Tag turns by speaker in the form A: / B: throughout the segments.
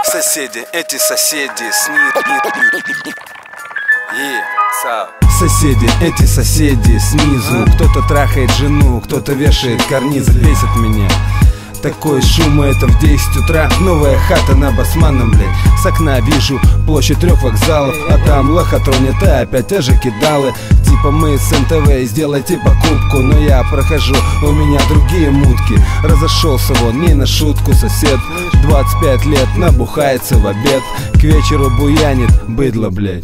A: Соседи, эти соседи Соседи, эти соседи снизу. Кто-то трахает жену, кто-то вешает карнизы. Бесит меня такой шум, это в 10 утра. Новая хата на Басманном, блядь. С окна вижу площадь 3 вокзалов, а там лохотронят и опять те же кидалы. Типа мы с НТВ, сделайте покупку. Но я прохожу, у меня другие мутки. Разошелся вон, не на шутку сосед. 25 лет, набухается в обед. К вечеру буянит быдло, блядь.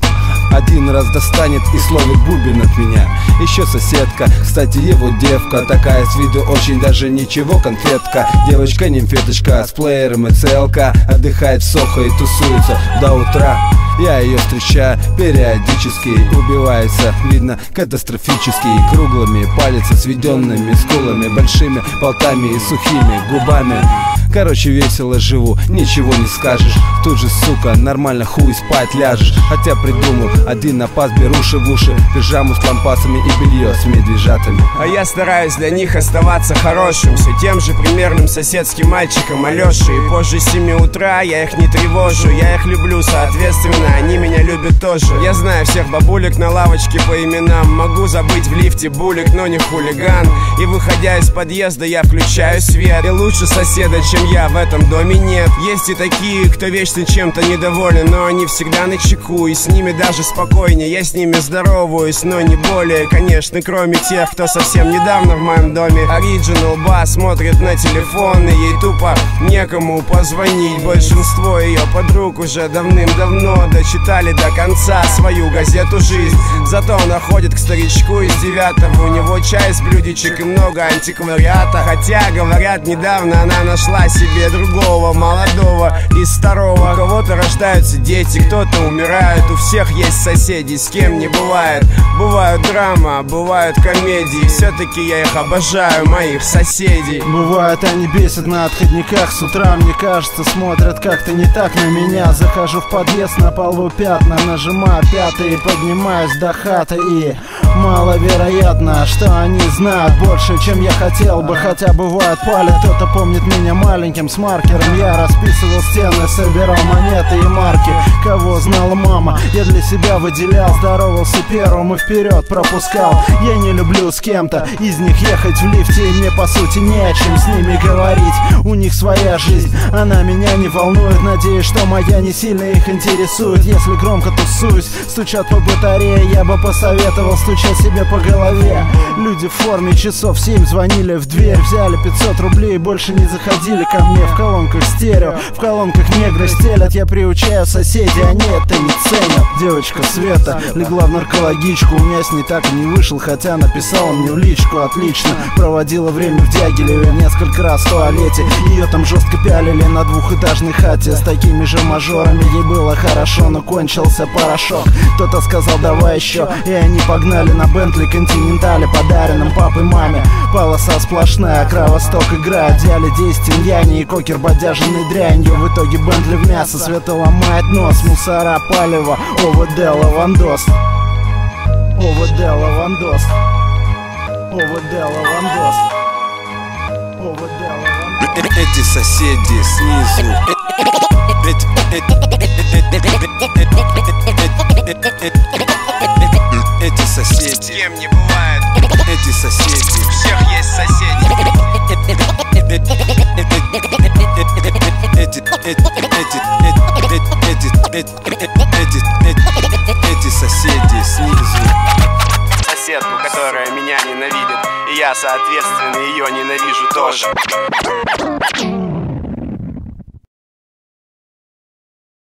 A: Один раз достанет и словит бубен от меня. Еще соседка, кстати, его девка. Такая с виду очень даже ничего, конфетка. Девочка-нимфеточка с плеером и целка. Отдыхает в Сохо и тусуется до утра. Я ее встречаю периодически. Убивается, видно, катастрофически. Круглыми палец, сведенными скулами, большими болтами и сухими губами. Короче, весело живу, ничего не скажешь. Тут же, сука, нормально хуй спать ляжешь. Хотя придумал, один напас, беру уши в уши. Пижаму с лампасами и белье с медвежатами.
B: А я стараюсь для них оставаться хорошим, все тем же примерным соседским мальчиком Алёшей. И позже 7 утра я их не тревожу. Я их люблю, соответственно, они меня любят тоже. Я знаю всех бабулек на лавочке по именам. Могу забыть в лифте булик, но не хулиган. И выходя из подъезда, я включаю свет. И лучше соседа, чем я, в этом доме нет. Есть и такие, кто вечно чем-то недоволен, но они всегда начеку, и с ними даже спокойнее. Я с ними здороваюсь, но не более, конечно, кроме тех, кто совсем недавно в моем доме. Original Bass смотрит на телефон, и ей тупо некому позвонить. Большинство ее подруг уже давным-давно дочитали до конца свою газету «Жизнь». Зато она ходит к старичку из 9-го. У него чай с блюдечек и много антиквариата. Хотя, говорят, недавно она нашла себе другого, молодого и старого. У кого-то рождаются дети, кто-то умирает. У всех есть соседи, с кем не бывает. Бывают драма, бывают комедии. Все-таки я их обожаю, моих соседей.
C: Бывает, они бесят на отходниках. С утра, мне кажется, смотрят как-то не так на меня. Захожу в подъезд, на полу пятна. Нажимаю пятый и поднимаюсь до хаты. И маловероятно, что они знают больше, чем я хотел бы. Хотя бывает палят, кто-то помнит меня маленьким с маркером. Я расписывал стены, собирал монеты и марки. Кого знала мама, я для себя выделял. Здоровался первым и вперед пропускал. Я не люблю с кем-то из них ехать в лифте, и мне по сути не о чем с ними говорить. У них своя жизнь, она меня не волнует. Надеюсь, что моя не сильно их интересует. Если громко тусуюсь, стучат по батарее, я бы посоветовал стучать себе по голове. Люди в форме, часов 7 звонили в дверь. Взяли 500 рублей и больше не заходили ко мне. В колонках стерео, в колонках негры стелят. Я приучаю соседей, они это не ценят. Девочка Света легла в наркологичку. У меня с ней так и не вышел, хотя написала мне в личку. Отлично, проводила время в Дягилеве, несколько раз в туалете. Ее там жестко пялили на двухэтажной хате. С такими же мажорами ей было хорошо, но кончился порошок. Кто-то сказал давай еще, и они погнали на Бентли Континентале, подаренном папой маме. Полоса сплошная, Кровосток играет, взяли 10 иньяни и кокер бодяженной дрянью. В итоге Бентли в мясо, Света ломает нос. Мусора, палево, ОВД, лавандос. ОВД, лавандос. ОВД, лавандос. ОВД, лавандос.
A: Эти соседи снизу. Эти соседи,
B: с кем не бывает.
A: эти соседи,
B: У всех есть соседи.
A: Эти соседи снизу.
B: Соседку, которая меня ненавидит, и я, соответственно, ее ненавижу тоже.